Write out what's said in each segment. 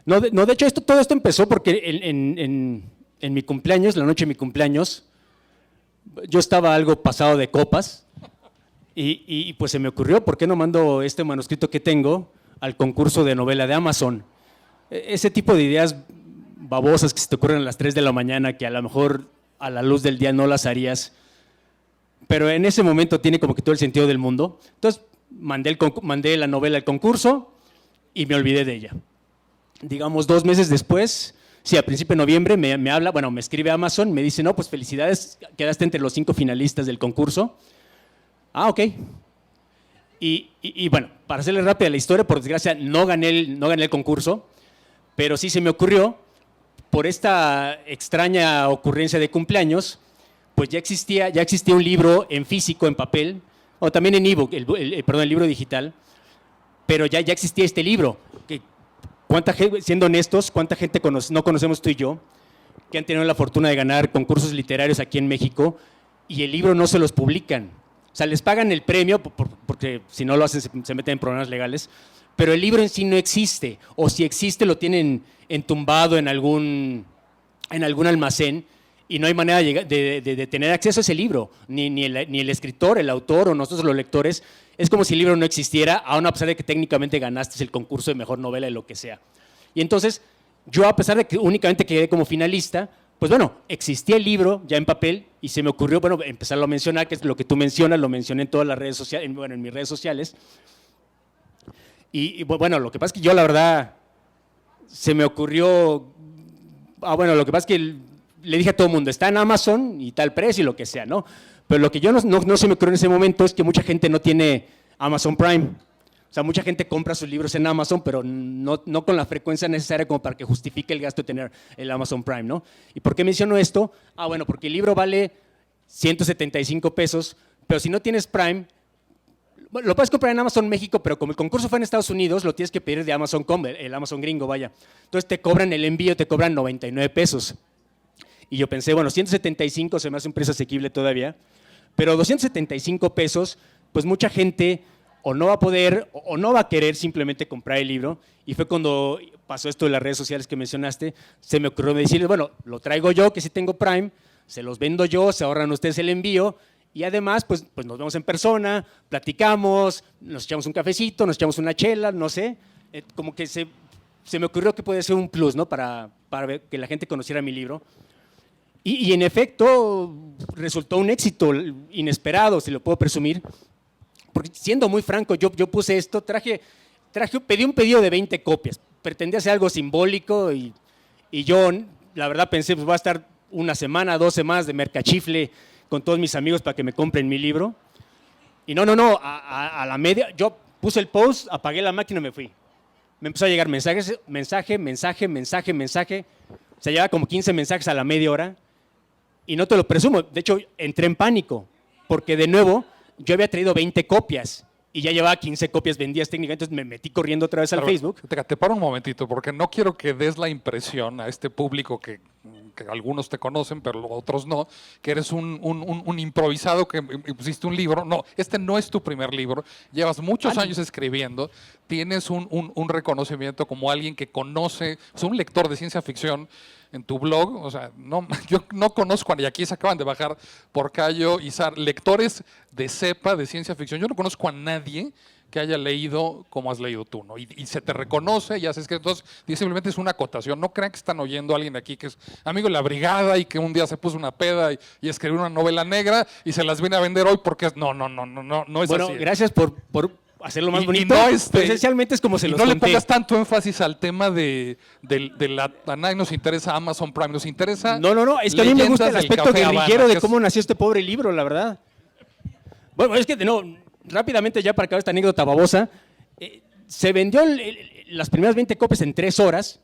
No, no, de hecho, todo esto empezó porque en mi cumpleaños, la noche de mi cumpleaños, yo estaba algo pasado de copas y pues se me ocurrió, ¿por qué no mando este manuscrito que tengo al concurso de novela de Amazon? Ese tipo de ideas babosas que se te ocurren a las 3 de la mañana, que a lo mejor a la luz del día no las harías, pero en ese momento tiene como que todo el sentido del mundo. Entonces mandé la novela al concurso y me olvidé de ella. Digamos 2 meses después, sí, a principio de noviembre me habla, bueno, me escribe Amazon, me dice, no, pues felicidades, quedaste entre los 5 finalistas del concurso. Ah, ok. Y bueno, para hacerle rápida la historia, por desgracia no gané el concurso, pero sí se me ocurrió, por esta extraña ocurrencia de cumpleaños, pues ya existía un libro en físico, en papel, o también en ebook, perdón, el libro digital, pero ya existía este libro. Siendo honestos, ¿cuánta gente no conocemos tú y yo que han tenido la fortuna de ganar concursos literarios aquí en México y el libro no se los publican? O sea, les pagan el premio porque si no lo hacen se meten en problemas legales, pero el libro en sí no existe, o si existe lo tienen entumbado en algún almacén y no hay manera de tener acceso a ese libro, ni el escritor, el autor o nosotros los lectores. Es como si el libro no existiera, aún a pesar de que técnicamente ganaste el concurso de mejor novela, de lo que sea. Y entonces, yo a pesar de que únicamente quedé como finalista, pues bueno, existía el libro ya en papel y se me ocurrió, bueno, empezarlo a mencionar, que es lo que tú mencionas, lo mencioné en todas las redes sociales, bueno, en mis redes sociales. Y bueno, lo que pasa es que yo la verdad se me ocurrió, bueno, lo que pasa es que le dije a todo el mundo, está en Amazon y tal precio y lo que sea, ¿no? Pero lo que yo no se me ocurrió en ese momento es que mucha gente no tiene Amazon Prime. O sea, mucha gente compra sus libros en Amazon, pero no con la frecuencia necesaria como para que justifique el gasto de tener el Amazon Prime, ¿no? ¿Y por qué menciono esto? Ah, bueno, porque el libro vale 175 pesos, pero si no tienes Prime, bueno, lo puedes comprar en Amazon México, pero como el concurso fue en Estados Unidos, lo tienes que pedir de Amazon.com, el Amazon gringo, vaya. Entonces te cobran el envío, te cobran 99 pesos. Y yo pensé, bueno, 175 se me hace un precio asequible todavía, pero 275 pesos, pues mucha gente o no va a poder o no va a querer simplemente comprar el libro. Y fue cuando pasó esto de las redes sociales que mencionaste, se me ocurrió decirles, bueno, lo traigo yo, que sí tengo Prime, se los vendo yo, se ahorran ustedes el envío, y además, pues nos vemos en persona, platicamos, nos echamos un cafecito, nos echamos una chela, no sé, como que se me ocurrió que puede ser un plus, ¿no? Para que la gente conociera mi libro. Y en efecto, resultó un éxito inesperado, si lo puedo presumir. Porque siendo muy franco, yo puse esto, pedí un pedido de 20 copias. Pretendía hacer algo simbólico y yo, la verdad, pensé, pues voy a estar una semana, 2 semanas de mercachifle con todos mis amigos para que me compren mi libro. Y no, a la media, yo puse el post, apagué la máquina y me fui. Me empezó a llegar mensaje. O sea, llevaba como 15 mensajes a la media hora. Y no te lo presumo, de hecho entré en pánico, porque de nuevo yo había traído 20 copias y ya llevaba 15 copias vendidas técnicamente, entonces me metí corriendo otra vez al Facebook. Te paro un momentito, porque no quiero que des la impresión a este público que algunos te conocen, pero otros no, que eres un improvisado que pusiste un libro. No, este no es tu primer libro, llevas muchos años escribiendo, tienes un reconocimiento como alguien que conoce, es un lector de ciencia ficción en tu blog. O sea, yo no conozco, y aquí se acaban de bajar Porcayo y Sar, lectores de cepa de ciencia ficción. Yo no conozco a nadie que haya leído como has leído tú, ¿no? Y se te reconoce y haces que entonces simplemente es una acotación. No crean que están oyendo a alguien aquí que es amigo de la brigada y que un día se puso una peda y escribió una novela negra y se las viene a vender hoy porque no es así. Bueno, gracias por hacerlo más bonito. No, esencialmente es como se los conté. No le conté. pongas tanto énfasis al tema de a nadie nos interesa Amazon Prime, nos interesa. No, es que a mí me gusta el aspecto guerrillero de cómo nació este pobre libro, la verdad. Bueno, es que rápidamente ya para acabar esta anécdota babosa, se vendió las primeras 20 copias en 3 horas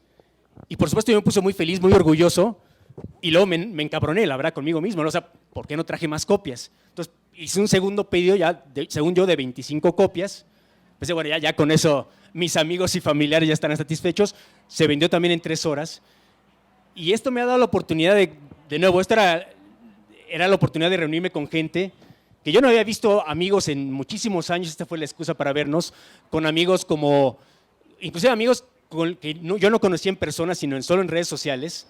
y por supuesto yo me puse muy feliz, muy orgulloso y luego me encabroné, la verdad, conmigo mismo, ¿no? O sea, ¿por qué no traje más copias? Entonces hice un segundo pedido ya, según yo, de 25 copias. Pensé, bueno, ya con eso mis amigos y familiares ya estarán satisfechos. Se vendió también en 3 horas y esto me ha dado la oportunidad de nuevo, esto era la oportunidad de reunirme con gente que yo no había visto amigos en muchísimos años. Esta fue la excusa para vernos, con amigos inclusive amigos yo no conocí en persona, sino solo en redes sociales.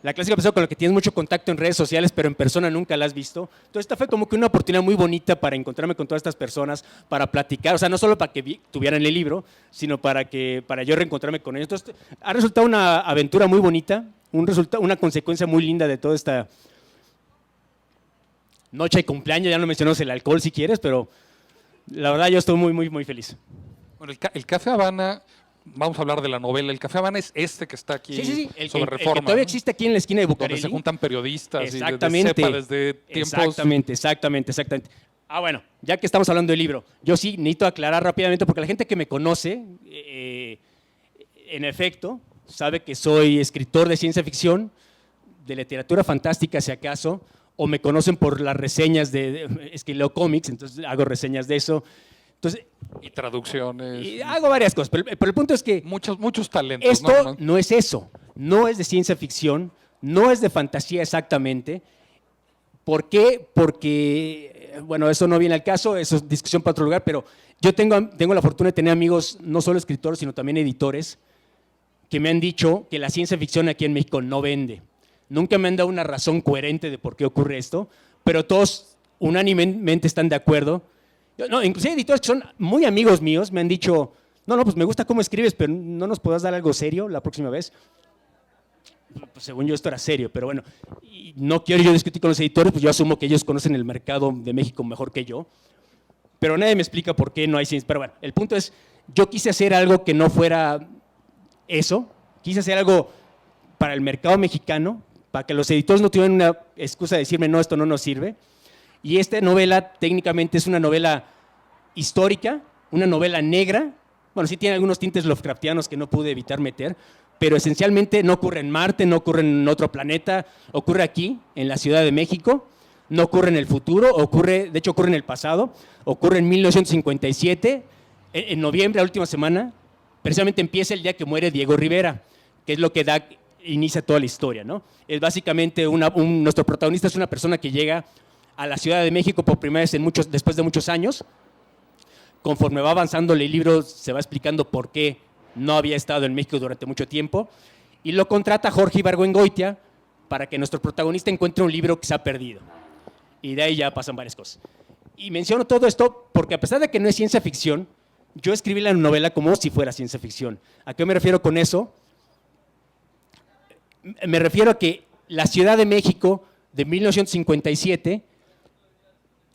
La clásica persona con la que tienes mucho contacto en redes sociales, pero en persona nunca la has visto. Entonces, esta fue como que una oportunidad muy bonita para encontrarme con todas estas personas, para platicar, o sea, no solo para que tuvieran el libro, sino para yo reencontrarme con ellos. Entonces, ha resultado una aventura muy bonita, una consecuencia muy linda de toda esta noche de cumpleaños. Ya no mencionamos el alcohol si quieres, pero la verdad yo estoy muy, muy, muy feliz. Bueno, el Café Habana, vamos a hablar de la novela. El Café Habana es este que está aquí Sí. sobre El Reforma. que todavía ¿no? existe aquí en la esquina de Bucareli. Donde se juntan periodistas Exactamente. y de cepa desde tiempos. Exactamente. Bueno, ya que estamos hablando del libro, yo sí necesito aclarar rápidamente, porque la gente que me conoce, en efecto, sabe que soy escritor de ciencia ficción, de literatura fantástica, si acaso, o me conocen por las reseñas es que leo cómics, entonces hago reseñas de eso. Entonces, Y traducciones. y hago varias cosas, pero el punto es que Muchos talentos. esto no es eso, no es de ciencia ficción, no es de fantasía exactamente. ¿Por qué? Porque, bueno, eso no viene al caso, eso es discusión para otro lugar, pero yo tengo la fortuna de tener amigos, no solo escritores, sino también editores, que me han dicho que la ciencia ficción aquí en México no vende. Nunca me han dado una razón coherente de por qué ocurre esto, pero todos unánimemente están de acuerdo. No, inclusive editores que son muy amigos míos me han dicho, no, pues me gusta cómo escribes, pero ¿no nos podrás dar algo serio la próxima vez? Pues según yo esto era serio, pero bueno, y no quiero yo discutir con los editores, pues yo asumo que ellos conocen el mercado de México mejor que yo, pero nadie me explica por qué no hay ciencia. Pero bueno, el punto es, yo quise hacer algo que no fuera eso, quise hacer algo para el mercado mexicano, para que los editores no tuvieran una excusa de decirme, no, esto no nos sirve. Y esta novela técnicamente es una novela histórica, una novela negra. Bueno, sí tiene algunos tintes Lovecraftianos que no pude evitar meter, pero esencialmente no ocurre en Marte, no ocurre en otro planeta, ocurre aquí, en la Ciudad de México, no ocurre en el futuro, de hecho ocurre en el pasado, ocurre en 1957, en noviembre, la última semana, precisamente empieza el día que muere Diego Rivera, que es lo que inicia toda la historia, ¿no? Es básicamente nuestro protagonista es una persona que llega a la Ciudad de México por primera vez después de muchos años. Conforme va avanzando el libro, se va explicando por qué no había estado en México durante mucho tiempo, y lo contrata Jorge Ibargüengoitia para que nuestro protagonista encuentre un libro que se ha perdido. Y de ahí ya pasan varias cosas. Y menciono todo esto porque, a pesar de que no es ciencia ficción, yo escribí la novela como si fuera ciencia ficción. ¿A qué me refiero con eso? Me refiero a que la Ciudad de México de 1957,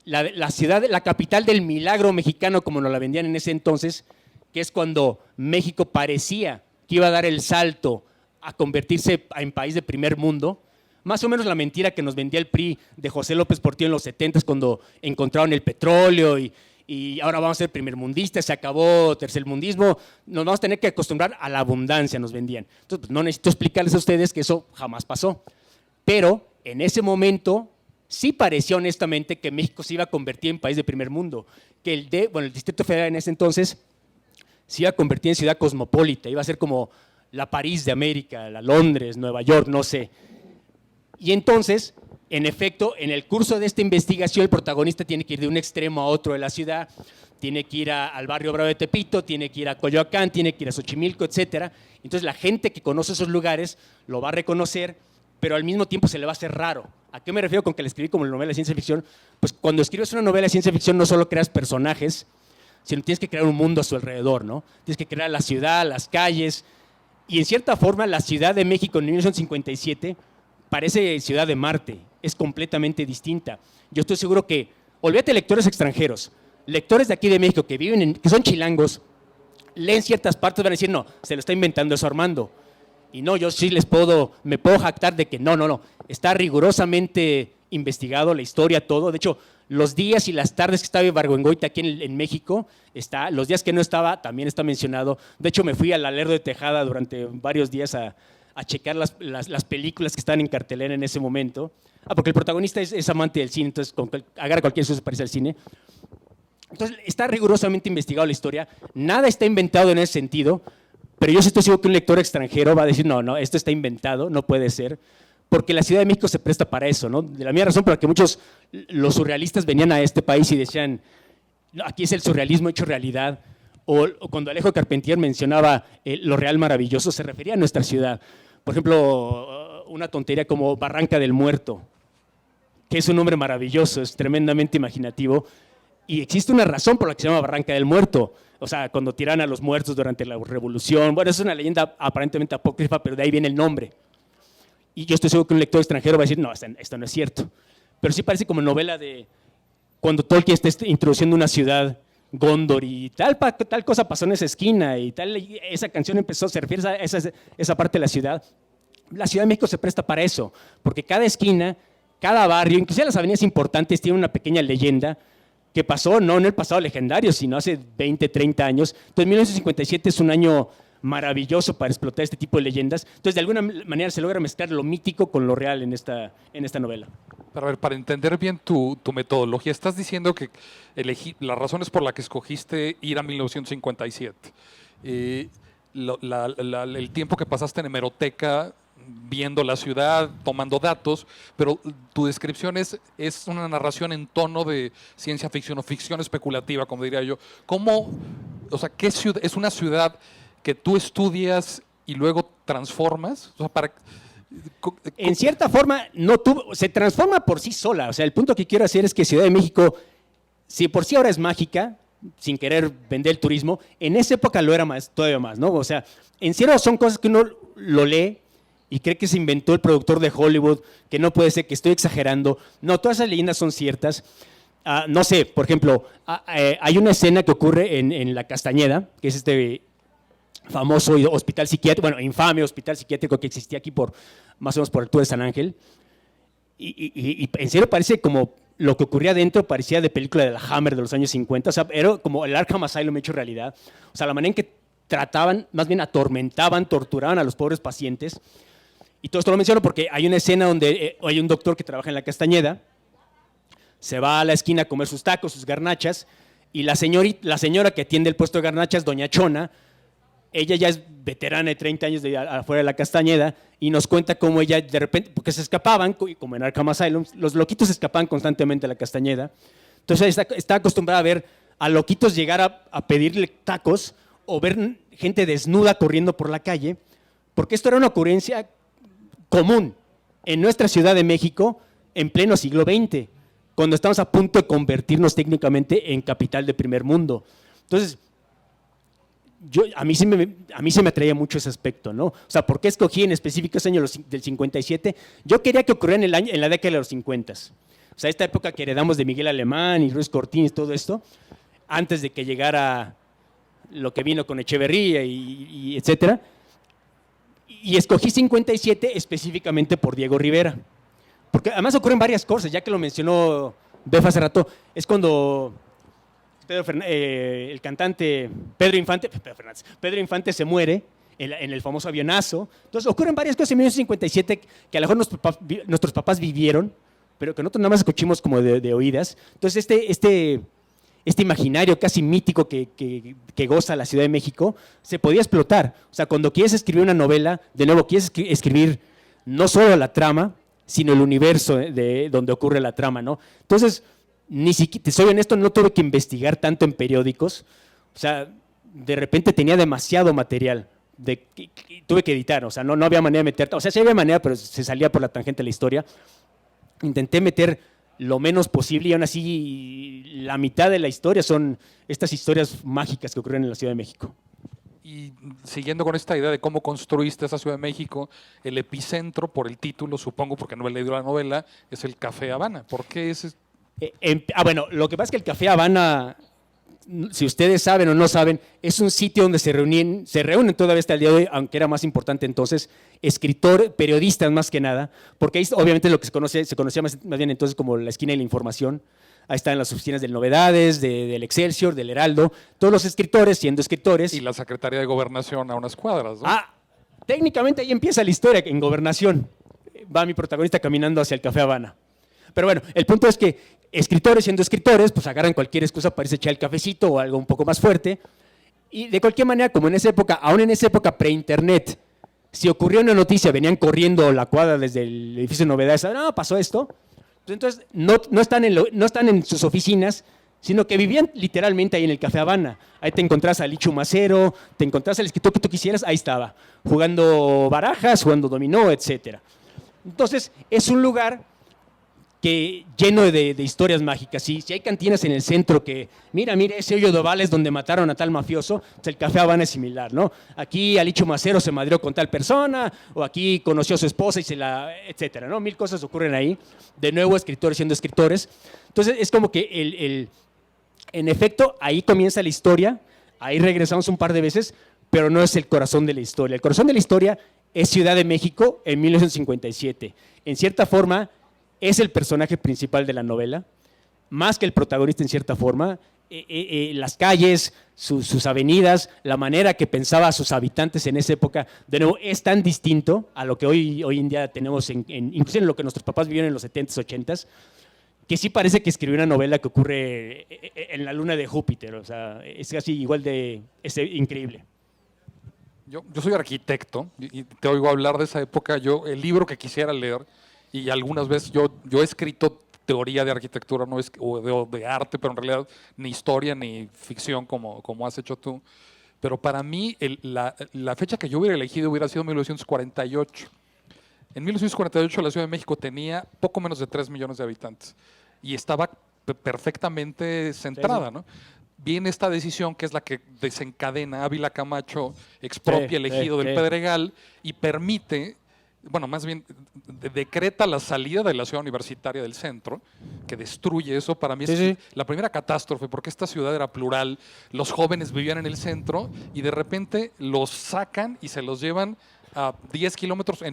la capital del milagro mexicano, como nos la vendían en ese entonces, que es cuando México parecía que iba a dar el salto a convertirse en país de primer mundo, más o menos la mentira que nos vendía el PRI de José López Portillo en los 70s, cuando encontraron el petróleo y ahora vamos a ser primermundistas, se acabó tercermundismo, nos vamos a tener que acostumbrar a la abundancia, nos vendían. Entonces, pues, no necesito explicarles a ustedes que eso jamás pasó. Pero en ese momento sí parecía honestamente que México se iba a convertir en país de primer mundo, que el Distrito Federal en ese entonces se iba a convertir en ciudad cosmopolita, iba a ser como la París de América, la Londres, Nueva York, no sé. Y entonces, en efecto, en el curso de esta investigación, el protagonista tiene que ir de un extremo a otro de la ciudad, tiene que ir al barrio Bravo de Tepito, tiene que ir a Coyoacán, tiene que ir a Xochimilco, etc. Entonces, la gente que conoce esos lugares lo va a reconocer, pero al mismo tiempo se le va a hacer raro. ¿A qué me refiero con que la escribí como novela de ciencia ficción? Pues cuando escribes una novela de ciencia ficción no solo creas personajes, sino tienes que crear un mundo a su alrededor, ¿no? Tienes que crear la ciudad, las calles, y en cierta forma la Ciudad de México en 1957 parece Ciudad de Marte, es completamente distinta. Yo estoy seguro que, olvídate de lectores extranjeros, lectores de aquí de México que son chilangos, leen ciertas partes, van a decir, no, se lo está inventando eso Armando. Y no, yo sí me puedo jactar de que no, está rigurosamente investigado la historia, todo. De hecho, los días y las tardes que estaba Ibargüengoitia aquí en México, los días que no estaba, también está mencionado. De hecho, me fui al Lerdo de Tejada durante varios días a checar las películas que estaban en cartelera en ese momento. Porque el protagonista es amante del cine, entonces agarra cualquier excusa para irse al cine. Entonces, está rigurosamente investigado la historia, nada está inventado en ese sentido, pero yo sí estoy seguro que un lector extranjero va a decir, no, esto está inventado, no puede ser, porque la Ciudad de México se presta para eso, ¿no? De la misma razón por la que los surrealistas venían a este país y decían, aquí es el surrealismo hecho realidad, O cuando Alejo Carpentier mencionaba lo real maravilloso, se refería a nuestra ciudad. Por ejemplo, una tontería como Barranca del Muerto, que es un nombre maravilloso, es tremendamente imaginativo, y existe una razón por la que se llama Barranca del Muerto. O sea, cuando tiran a los muertos durante la Revolución. Bueno, es una leyenda aparentemente apócrifa, pero de ahí viene el nombre. Y yo estoy seguro que un lector extranjero va a decir, no, esto no es cierto. Pero sí parece como novela de cuando Tolkien está introduciendo una ciudad, Gondor, y tal cosa pasó en esa esquina, y esa canción empezó, se refiere a esa parte de la ciudad. La Ciudad de México se presta para eso, porque cada esquina, cada barrio, inclusive las avenidas importantes, tienen una pequeña leyenda que pasó no en el pasado legendario, sino hace 20, 30 años. Entonces, 1957 es un año maravilloso para explotar este tipo de leyendas. Entonces, de alguna manera se logra mezclar lo mítico con lo real en esta novela. Pero a ver, para entender bien tu metodología, estás diciendo que las razones por las que escogiste ir a 1957, el tiempo que pasaste en hemeroteca viendo la ciudad, tomando datos, pero tu descripción es una narración en tono de ciencia ficción o ficción especulativa, como diría yo. ¿Cómo, o sea, qué ciudad, es una ciudad que tú estudias y luego transformas? O sea, en cierta forma, se transforma por sí sola. O sea, el punto que quiero hacer es que Ciudad de México, si por sí ahora es mágica, sin querer vender el turismo, en esa época lo era todavía más, ¿no? O sea, en serio son cosas que uno lo lee y cree que se inventó el productor de Hollywood, que no puede ser, que estoy exagerando. No, todas esas leyendas son ciertas. No sé, por ejemplo, hay una escena que ocurre en La Castañeda, que es este famoso hospital psiquiátrico, bueno, infame hospital psiquiátrico que existía aquí más o menos por el altura de San Ángel. Y en serio parece como lo que ocurría dentro, parecía de película de la Hammer de los años 50. O sea, era como el Arkham Asylum hecho realidad. O sea, la manera en que trataban, más bien atormentaban, torturaban a los pobres pacientes. Y todo esto lo menciono porque hay una escena donde hay un doctor que trabaja en La Castañeda, se va a la esquina a comer sus tacos, sus garnachas, y la señora que atiende el puesto de garnachas, doña Chona, ella ya es veterana de 30 años afuera de La Castañeda, y nos cuenta cómo ella de repente, porque se escapaban, como en Arkham Asylum, los loquitos se escapaban constantemente a La Castañeda. Entonces está acostumbrada a ver a loquitos llegar a pedirle tacos o ver gente desnuda corriendo por la calle, porque esto era una ocurrencia común en nuestra Ciudad de México en pleno siglo XX, cuando estamos a punto de convertirnos técnicamente en capital de primer mundo. Entonces, a mí sí me atraía mucho ese aspecto, ¿no? O sea, ¿por qué escogí en específico ese año del 57? Yo quería que ocurriera en la década de los 50. O sea, esta época que heredamos de Miguel Alemán y Ruiz Cortines, todo esto, antes de que llegara lo que vino con Echeverría y etcétera. Y escogí 57 específicamente por Diego Rivera. Porque además ocurren varias cosas, ya que lo mencionó Bef hace rato, es cuando el cantante Pedro Infante se muere en el famoso avionazo. Entonces ocurren varias cosas en 1957 que a lo mejor nuestros papás vivieron, pero que nosotros nada más escuchamos como de oídas. Entonces este imaginario casi mítico que goza la Ciudad de México se podía explotar. O sea, cuando quieres escribir una novela, de nuevo quieres escribir no solo la trama, sino el universo de donde ocurre la trama, ¿no? Entonces, ni siquiera, te soy honesto, no tuve que investigar tanto en periódicos. O sea, de repente tenía demasiado material. Tuve que editar, o sea, no había manera de meter. O sea, sí había manera, pero se salía por la tangente de la historia. Intenté meter lo menos posible y aún así la mitad de la historia son estas historias mágicas que ocurren en la Ciudad de México. Y siguiendo con esta idea de cómo construiste esa Ciudad de México, el epicentro, por el título, supongo, porque no he leído la novela, es el Café Habana. ¿Por qué ese? Bueno, lo que pasa es que el Café Habana, si ustedes saben o no saben, es un sitio donde se reúnen todavía hasta el día de hoy, aunque era más importante entonces, periodistas más que nada, porque ahí obviamente lo que se conocía más bien entonces como la esquina de la información. Ahí están las oficinas de Novedades, del Excelsior, del Heraldo, todos los escritores siendo escritores. Y la Secretaría de Gobernación a unas cuadras, ¿no? Técnicamente ahí empieza la historia, en Gobernación. Va mi protagonista caminando hacia el Café Habana. Pero bueno, el punto es que escritores siendo escritores, pues agarran cualquier excusa para irse a echar el cafecito o algo un poco más fuerte. Y de cualquier manera, como en esa época, aún en esa época pre-internet, si ocurrió una noticia, venían corriendo la cuadra desde el edificio de Novedades, no, pasó esto. Entonces, no están en sus oficinas, sino que vivían literalmente ahí en el Café Habana. Ahí te encontrás a Licho Macero, te encontrás al escritor que tú quisieras, ahí estaba, jugando barajas, jugando dominó, etc. Entonces, es un lugar lleno de historias mágicas. Si hay cantinas en el centro que, mira, ese hoyo de ovales donde mataron a tal mafioso, pues el Café Habana es similar, ¿no? Aquí Alicho Macero se madrió con tal persona, o aquí conoció a su esposa y etcétera, ¿no? Mil cosas ocurren ahí. De nuevo, escritores siendo escritores. Entonces, es como que en efecto, ahí comienza la historia, ahí regresamos un par de veces, pero no es el corazón de la historia. El corazón de la historia es Ciudad de México en 1957. En cierta forma, es el personaje principal de la novela, más que el protagonista en cierta forma. Las calles, sus avenidas, la manera que pensaba a sus habitantes en esa época, de nuevo, es tan distinto a lo que hoy en día tenemos, incluso en lo que nuestros papás vivieron en los 70s, 80s, que sí parece que escribió una novela que ocurre en la luna de Júpiter. O sea, es casi igual es increíble. Yo soy arquitecto y te oigo hablar de esa época. El libro que quisiera leer, y algunas veces yo he escrito teoría de arquitectura o de arte, pero en realidad ni historia ni ficción como has hecho tú. Pero para mí la fecha que yo hubiera elegido hubiera sido 1948. En 1948 la Ciudad de México tenía poco menos de 3 millones de habitantes y estaba perfectamente centrada, ¿no? Viene esta decisión que es la que desencadena Ávila Camacho, expropia el ejido del Pedregal y permite, bueno, más bien decreta la salida de la ciudad universitaria del centro, que destruye eso. Para mí es la primera catástrofe, porque esta ciudad era plural, los jóvenes vivían en el centro y de repente los sacan y se los llevan a 10 kilómetros.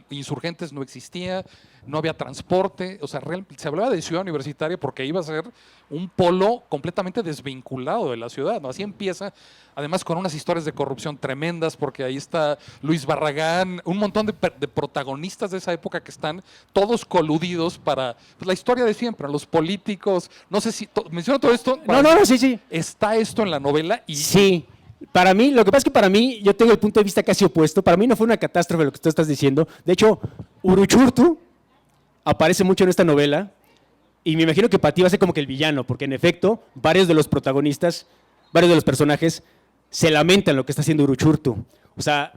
Insurgentes no existía, no había transporte, o sea, se hablaba de ciudad universitaria porque iba a ser un polo completamente desvinculado de la ciudad, ¿no? Así empieza, además con unas historias de corrupción tremendas, porque ahí está Luis Barragán, un montón de protagonistas de esa época que están todos coludidos para pues, la historia de siempre, los políticos, no sé si, menciono todo esto. No, sí. Está esto en la novela y... Sí. Para mí, lo que pasa es que para mí, yo tengo el punto de vista casi opuesto. Para mí no fue una catástrofe lo que tú estás diciendo. De hecho, Uruchurtu aparece mucho en esta novela y me imagino que para ti va a ser como que el villano, porque en efecto, varios de los protagonistas, varios de los personajes se lamentan lo que está haciendo Uruchurtu. O sea,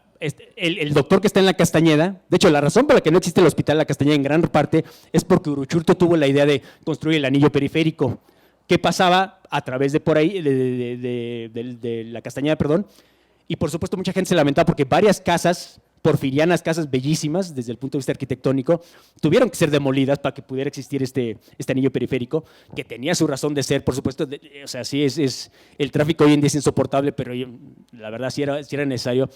el doctor que está en la Castañeda, de hecho, la razón por la que no existe el hospital La Castañeda en gran parte es porque Uruchurtu tuvo la idea de construir el anillo periférico, que pasaba a través de por ahí, de la Castañeda, perdón, y por supuesto mucha gente se lamentaba porque varias casas porfirianas, casas bellísimas desde el punto de vista arquitectónico, tuvieron que ser demolidas para que pudiera existir este anillo periférico, que tenía su razón de ser, por supuesto. O sea, sí el tráfico hoy en día es insoportable, pero la verdad sí era necesario.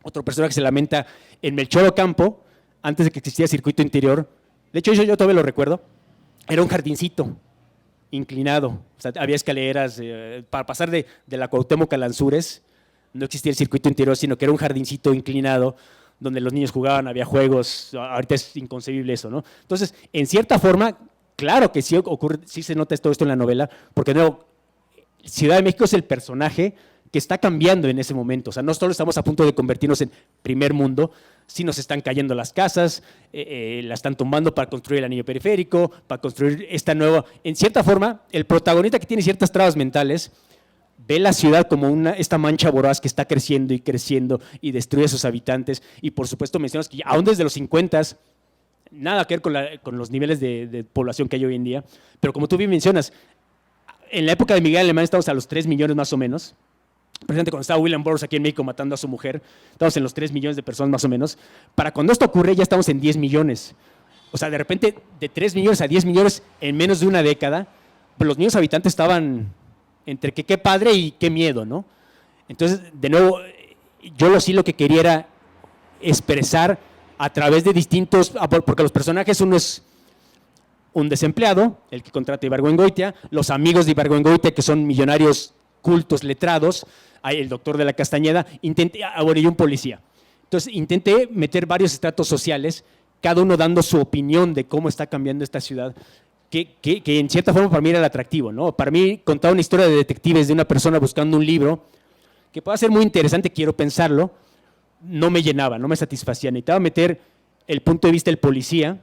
Otro personaje que se lamenta en Melchor Ocampo, antes de que existiera circuito interior, de hecho yo todavía lo recuerdo, era un jardincito inclinado, o sea, había escaleras para pasar de la Cuauhtémoc a Lanzures. No existía el circuito interior, sino que era un jardincito inclinado donde los niños jugaban, había juegos. Ahorita es inconcebible eso, ¿no? Entonces, en cierta forma, claro que sí ocurre, sí se nota todo esto en la novela, porque no, Ciudad de México es el personaje que está cambiando en ese momento. O sea, no solo estamos a punto de convertirnos en primer mundo, sino se están cayendo las casas, la están tumbando para construir el anillo periférico, para construir esta nueva... En cierta forma, el protagonista que tiene ciertas trabas mentales ve la ciudad como esta mancha voraz que está creciendo y creciendo y destruye a sus habitantes. Y por supuesto mencionas que aún desde los 50s, nada que ver con los niveles de población que hay hoy en día, pero como tú bien mencionas, en la época de Miguel Alemán estamos a los 3 millones más o menos. Precisamente cuando estaba William Burroughs aquí en México matando a su mujer, estamos en los 3 millones de personas más o menos. Para cuando esto ocurre ya estamos en 10 millones. O sea, de repente de 3 millones a 10 millones en menos de una década, pues los niños habitantes estaban entre que qué padre y qué miedo, ¿no? Entonces, de nuevo, yo sí lo que quería era expresar a través de distintos, porque los personajes, uno es un desempleado, el que contrata a Ibargüengoitia, los amigos de Ibargüengoitia, que son millonarios cultos, letrados, el doctor de la Castañeda, y un policía. Entonces, intenté meter varios estratos sociales, cada uno dando su opinión de cómo está cambiando esta ciudad, que en cierta forma para mí era el atractivo, ¿no? Para mí contar una historia de detectives de una persona buscando un libro, que pueda ser muy interesante, quiero pensarlo, no me llenaba, no me satisfacía. Necesitaba meter el punto de vista del policía,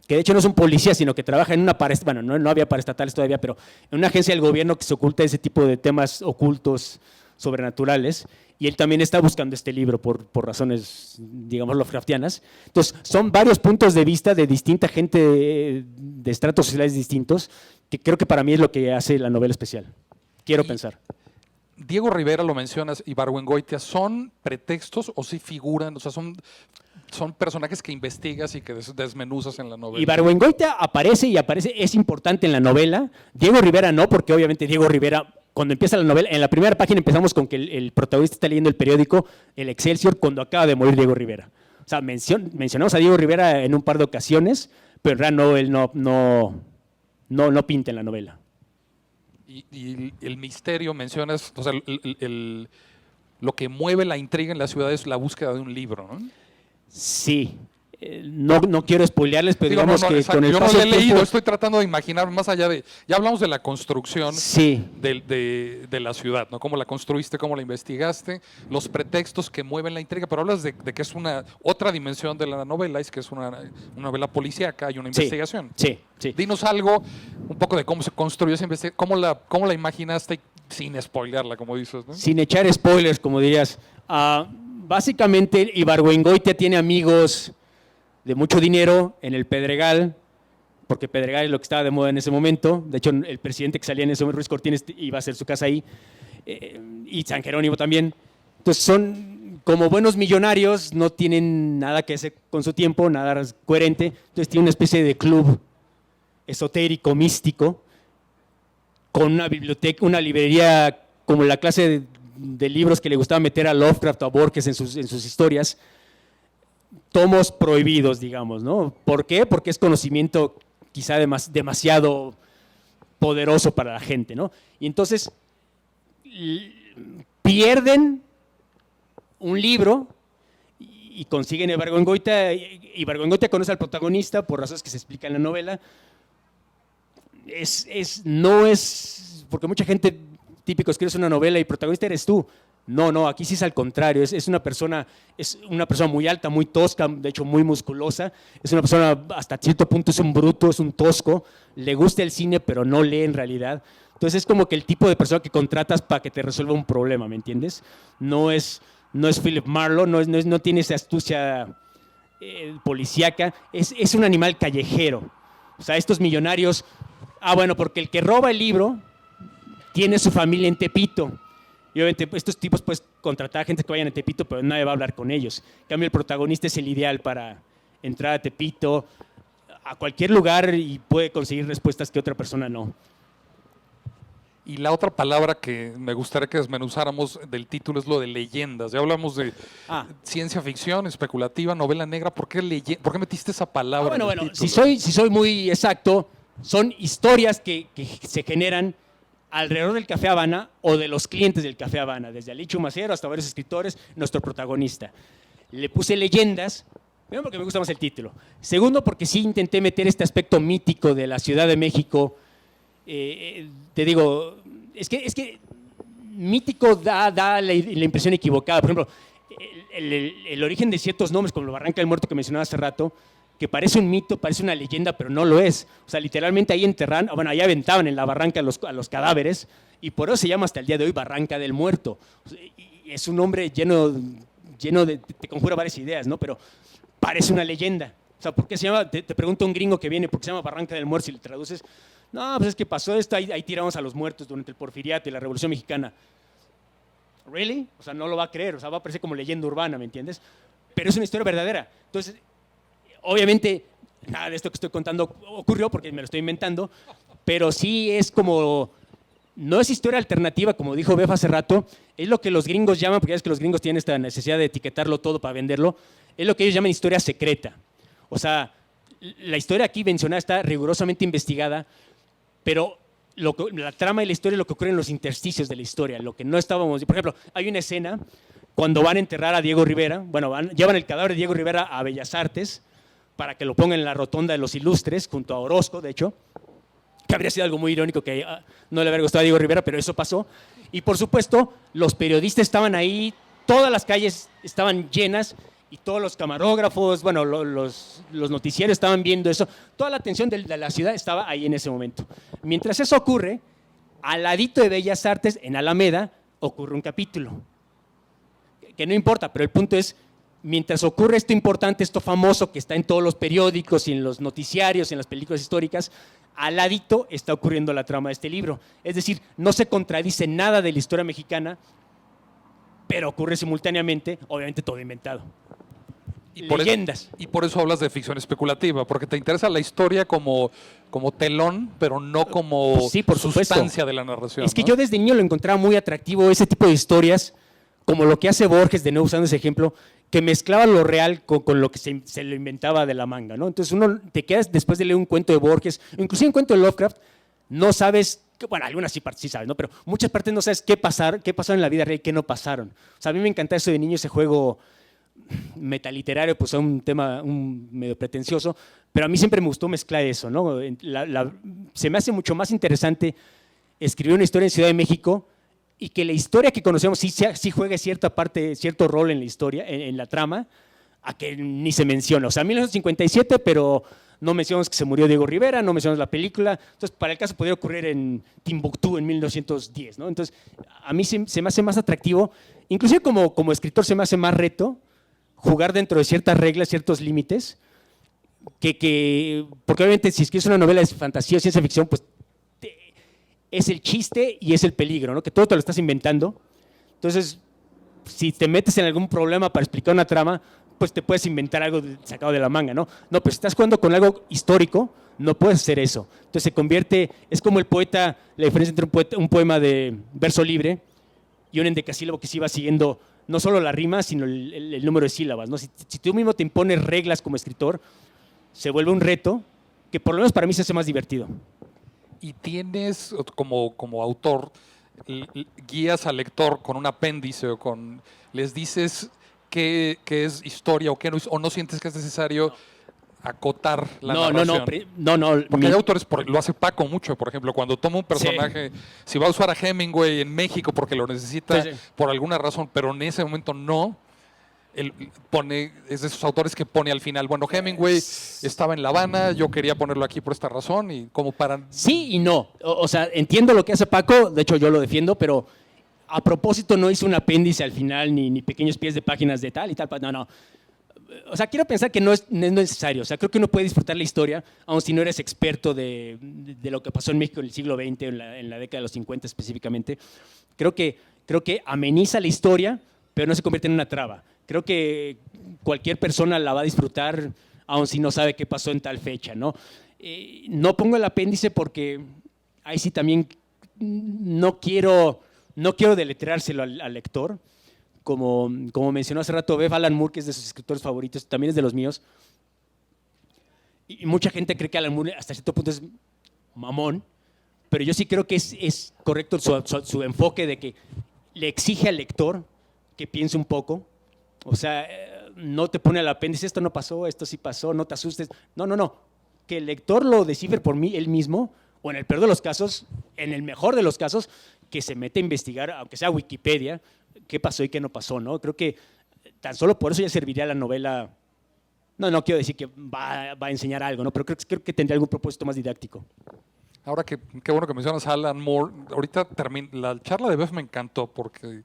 que de hecho no es un policía, sino que trabaja en una bueno, no había paraestatales todavía, pero en una agencia del gobierno que se oculta ese tipo de temas ocultos, sobrenaturales, y él también está buscando este libro por razones, digamos, Lovecraftianas. Entonces, son varios puntos de vista de distinta gente de estratos sociales distintos, que creo que para mí es lo que hace la novela especial. Quiero pensar. Diego Rivera, lo mencionas, y Ibargüengoitia, ¿son pretextos o sí figuran? O sea, son personajes que investigas y que desmenuzas en la novela. Ibargüengoitia aparece y aparece, es importante en la novela. Diego Rivera no, porque obviamente Diego Rivera, cuando empieza la novela, en la primera página empezamos con que el protagonista está leyendo el periódico El Excelsior cuando acaba de morir Diego Rivera. O sea, mencionamos a Diego Rivera en un par de ocasiones, pero en realidad él no pinta en la novela. Y el misterio, mencionas, o sea, lo que mueve la intriga en la ciudad es la búsqueda de un libro, ¿no? Sí. No quiero spoilearles, pero digamos que exacto, con el yo no paso lo he del leído, tiempo, estoy tratando de imaginar más allá de... Ya hablamos de la construcción sí. de la ciudad, ¿no? Cómo la construiste, cómo la investigaste, los pretextos que mueven la intriga, pero hablas de que es otra dimensión de la novela, es que es una novela policíaca y una investigación. Sí. Dinos algo, un poco de cómo se construyó esa investigación, cómo la imaginaste sin spoilearla, como dices, ¿no? Sin echar spoilers, como dirías. Básicamente, Ibargüengoitia tiene amigos de mucho dinero en el Pedregal, porque Pedregal es lo que estaba de moda en ese momento. De hecho, el presidente que salía en ese momento, Ruiz Cortines, iba a hacer su casa ahí, y San Jerónimo también. Entonces, son como buenos millonarios, no tienen nada que hacer con su tiempo, nada coherente. Entonces, tiene una especie de club esotérico, místico, con una biblioteca, una librería como la clase de libros que le gustaba meter a Lovecraft o a Borges en sus historias, tomos prohibidos, digamos, ¿no? ¿Por qué? Porque es conocimiento quizá demasiado poderoso para la gente, ¿no? Y entonces pierden un libro y consiguen Ibargüengoitia. Ibargüengoitia conoce al protagonista por razones que se explican en la novela. No es, porque mucha gente típico escribes una novela y protagonista eres tú. No, aquí sí es al contrario, es una persona muy alta, muy tosca, de hecho muy musculosa, es una persona hasta cierto punto es un bruto, es un tosco, le gusta el cine pero no lee en realidad. Entonces es como que el tipo de persona que contratas para que te resuelva un problema, ¿me entiendes? No es Philip Marlowe, no tiene esa astucia policíaca, es un animal callejero. O sea, estos millonarios, bueno, porque el que roba el libro tiene su familia en Tepito. Y obviamente estos tipos pueden contratar a gente que vayan a Tepito, pero nadie va a hablar con ellos. En cambio, el protagonista es el ideal para entrar a Tepito, a cualquier lugar, y puede conseguir respuestas que otra persona no. Y la otra palabra que me gustaría que desmenuzáramos del título es lo de leyendas. Ya hablamos de ciencia ficción, especulativa, novela negra. ¿Por qué metiste esa palabra? Bueno, si soy muy exacto, son historias que se generan alrededor del Café Habana o de los clientes del Café Habana, desde Alicho Macero hasta varios escritores, nuestro protagonista. Le puse leyendas, primero porque me gusta más el título, segundo porque sí intenté meter este aspecto mítico de la Ciudad de México. Te digo, es que mítico da la impresión equivocada. Por ejemplo, el origen de ciertos nombres, como la Barranca del Muerto que mencionaba hace rato, que parece un mito, parece una leyenda, pero no lo es. O sea, literalmente ahí enterran, ahí aventaban en la barranca a los cadáveres, y por eso se llama hasta el día de hoy Barranca del Muerto. Y es un nombre lleno de, te conjura varias ideas, ¿no? Pero parece una leyenda. O sea, ¿por qué se llama? Te pregunta un gringo que viene, ¿por qué se llama Barranca del Muerto? Si le traduces, no, pues es que pasó esto, ahí tiramos a los muertos durante el Porfiriato y la Revolución Mexicana. ¿Really? O sea, no lo va a creer, o sea, va a parecer como leyenda urbana, ¿me entiendes? Pero es una historia verdadera. Entonces, obviamente, nada de esto que estoy contando ocurrió porque me lo estoy inventando, pero sí es como, no es historia alternativa, como dijo Bef hace rato, es lo que los gringos llaman, porque ya es que los gringos tienen esta necesidad de etiquetarlo todo para venderlo, es lo que ellos llaman historia secreta. O sea, la historia aquí mencionada está rigurosamente investigada, pero la trama y la historia es lo que ocurre en los intersticios de la historia, lo que no estábamos... Por ejemplo, hay una escena cuando van a enterrar a Diego Rivera, llevan el cadáver de Diego Rivera a Bellas Artes, para que lo pongan en la rotonda de los Ilustres, junto a Orozco, de hecho, que habría sido algo muy irónico que no le habría gustado a Diego Rivera, pero eso pasó. Y por supuesto, los periodistas estaban ahí, todas las calles estaban llenas, y todos los camarógrafos, bueno, los noticieros estaban viendo eso, toda la atención de la ciudad estaba ahí en ese momento. Mientras eso ocurre, al ladito de Bellas Artes, en Alameda, ocurre un capítulo. Que no importa, pero el punto es, mientras ocurre esto importante, esto famoso que está en todos los periódicos y en los noticiarios, en las películas históricas, al ladito está ocurriendo la trama de este libro. Es decir, no se contradice nada de la historia mexicana, pero ocurre simultáneamente, obviamente todo inventado. Leyendas. Y por eso hablas de ficción especulativa, porque te interesa la historia como telón, pero no como Pues sí, por sustancia de la narración. Es que ¿no? yo desde niño lo encontraba muy atractivo, ese tipo de historias, como lo que hace Borges, de nuevo usando ese ejemplo, que mezclaba lo real con lo que se lo inventaba de la manga, ¿no? Entonces uno te quedas después de leer un cuento de Borges, inclusive un cuento de Lovecraft, no sabes, bueno, algunas sí sabes, ¿no? Pero muchas partes no sabes qué pasó en la vida real y qué no pasaron. O sea, a mí me encantaba eso de niño, ese juego metaliterario, pues es un tema medio pretencioso, pero a mí siempre me gustó mezclar eso, ¿no? Se me hace mucho más interesante escribir una historia en Ciudad de México y que la historia que conocemos sí juegue cierta parte, cierto rol en la historia, en la trama, a que ni se menciona. O sea, 1957, pero no mencionamos que se murió Diego Rivera, no mencionamos la película. Entonces, para el caso podría ocurrir en Timbuktu en 1910, ¿no? Entonces, a mí se me hace más atractivo, inclusive como escritor se me hace más reto jugar dentro de ciertas reglas, ciertos límites, porque obviamente si escribes una novela de fantasía o ciencia ficción, pues es el chiste y es el peligro, ¿no? Que todo te lo estás inventando. Entonces, si te metes en algún problema para explicar una trama, pues te puedes inventar algo sacado de la manga, ¿no? No, pues si estás jugando con algo histórico, no puedes hacer eso. Entonces se convierte, es como el poeta, la diferencia entre un poema de verso libre y un endecasílabo que sí va siguiendo no solo la rima, sino el número de sílabas, ¿no? Si tú mismo te impones reglas como escritor, se vuelve un reto que por lo menos para mí se hace más divertido. Y tienes, como autor, guías al lector con un apéndice les dices qué es historia o qué no, o no sientes que es necesario acotar la narración. No. Porque hay autores, lo hace Paco mucho, por ejemplo, cuando toma un personaje, si va a usar a Hemingway en México porque lo necesita por alguna razón, pero en ese momento no, él es de esos autores que pone al final, bueno, Hemingway estaba en La Habana, yo quería ponerlo aquí por esta razón, y como para... Sí y no. O sea, entiendo lo que hace Paco, de hecho yo lo defiendo, pero a propósito no hice un apéndice al final, ni pequeños pies de páginas de tal y tal. No. O sea, quiero pensar que no es necesario. O sea, creo que uno puede disfrutar la historia, aun si no eres experto de lo que pasó en México en el siglo XX, en la década de los 50 específicamente. Creo que ameniza la historia, pero no se convierte en una traba. Creo que cualquier persona la va a disfrutar, aun si no sabe qué pasó en tal fecha, ¿no? No pongo el apéndice porque ahí sí también no quiero deletreárselo al lector. Como mencionó hace rato Bev Alan Moore, que es de sus escritores favoritos, también es de los míos. Y mucha gente cree que Alan Moore hasta cierto punto es mamón, pero yo sí creo que es correcto su enfoque de que le exige al lector que piense un poco. O sea, no te pone al apéndice, esto no pasó, esto sí pasó, no te asustes. No. Que el lector lo descifre por mí él mismo, o en el peor de los casos, en el mejor de los casos, que se mete a investigar, aunque sea Wikipedia, qué pasó y qué no pasó, ¿no? Creo que tan solo por eso ya serviría la novela. No quiero decir que va a enseñar algo, ¿no? Pero creo que tendría algún propósito más didáctico. Ahora qué bueno que mencionas a Alan Moore. Ahorita la charla de Bev me encantó porque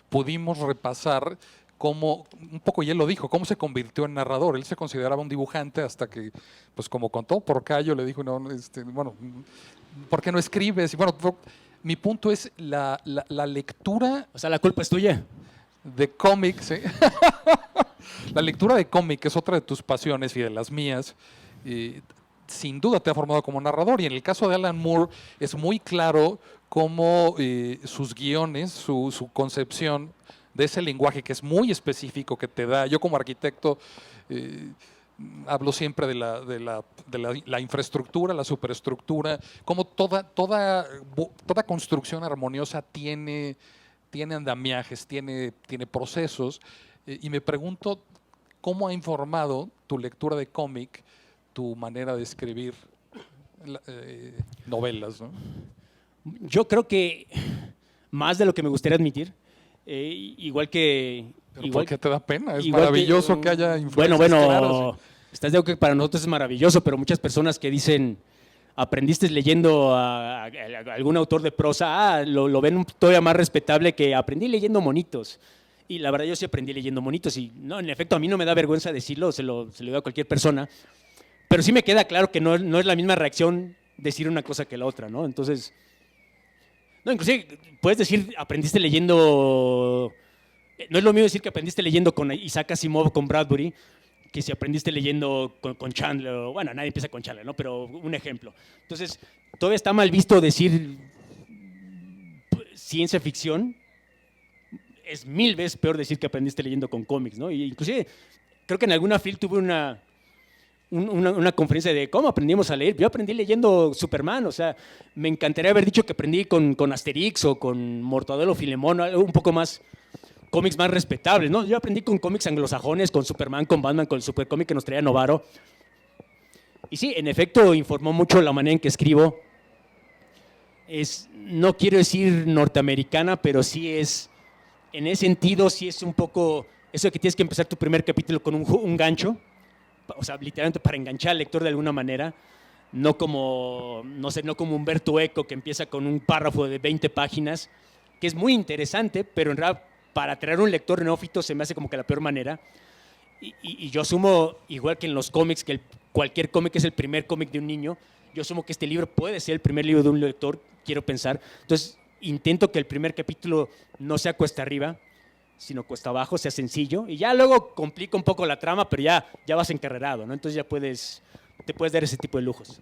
pudimos repasar cómo, un poco y él lo dijo, cómo se convirtió en narrador. Él se consideraba un dibujante hasta que, pues como contó Porcayo, le dijo, bueno, ¿por qué no escribes? Y bueno, mi punto es la lectura... O sea, la culpa es tuya. De cómics, ¿eh? La lectura de cómic es otra de tus pasiones y de las mías. Sin duda te ha formado como narrador, y en el caso de Alan Moore es muy claro cómo sus guiones, su concepción de ese lenguaje que es muy específico que te da. Yo como arquitecto hablo siempre de la infraestructura, la superestructura, como toda construcción armoniosa tiene andamiajes, tiene procesos, y me pregunto cómo ha informado tu lectura de cómic tu manera de escribir novelas, ¿no? Yo creo que más de lo que me gustaría admitir, igual que ¿Pero por qué te da pena? Es igual maravilloso que haya influencias bueno, claras. estás de acuerdo que para nosotros es maravilloso, pero muchas personas que dicen, aprendiste leyendo a algún autor de prosa, lo ven todavía más respetable que aprendí leyendo monitos. Y la verdad yo sí aprendí leyendo monitos y no, en efecto a mí no me da vergüenza decirlo, se lo digo a cualquier persona, pero sí me queda claro que no es la misma reacción decir una cosa que la otra, ¿no? Entonces, no, inclusive puedes decir aprendiste leyendo, no es lo mismo decir que aprendiste leyendo con Isaac Asimov, con Bradbury, que si aprendiste leyendo con Chandler, bueno, nadie empieza con Chandler, ¿no? Pero un ejemplo. Entonces, todavía está mal visto decir ciencia ficción, es 1000 veces peor decir que aprendiste leyendo con cómics, ¿no? Y inclusive, creo que en alguna fil tuve una conferencia de cómo aprendimos a leer. Yo aprendí leyendo Superman, o sea, me encantaría haber dicho que aprendí con Asterix o con Mortadelo Filemón, un poco más, cómics más respetables, ¿no? Yo aprendí con cómics anglosajones, con Superman, con Batman, con el supercómic que nos traía Novaro. Y sí, en efecto, informó mucho la manera en que escribo. No quiero decir norteamericana, pero sí es, en ese sentido, sí es un poco, eso de que tienes que empezar tu primer capítulo con un gancho, o sea, literalmente para enganchar al lector de alguna manera, no como, no sé, no como Humberto Eco, que empieza con un párrafo de 20 páginas, que es muy interesante, pero en realidad para atraer un lector neófito se me hace como que la peor manera. Y yo asumo, igual que en los cómics, que cualquier cómic es el primer cómic de un niño, yo asumo que este libro puede ser el primer libro de un lector, quiero pensar. Entonces, intento que el primer capítulo no sea cuesta arriba, sino cuesta abajo, sea sencillo. Y ya luego complica un poco la trama, pero ya vas encarrerado, ¿no? Entonces ya te puedes dar ese tipo de lujos.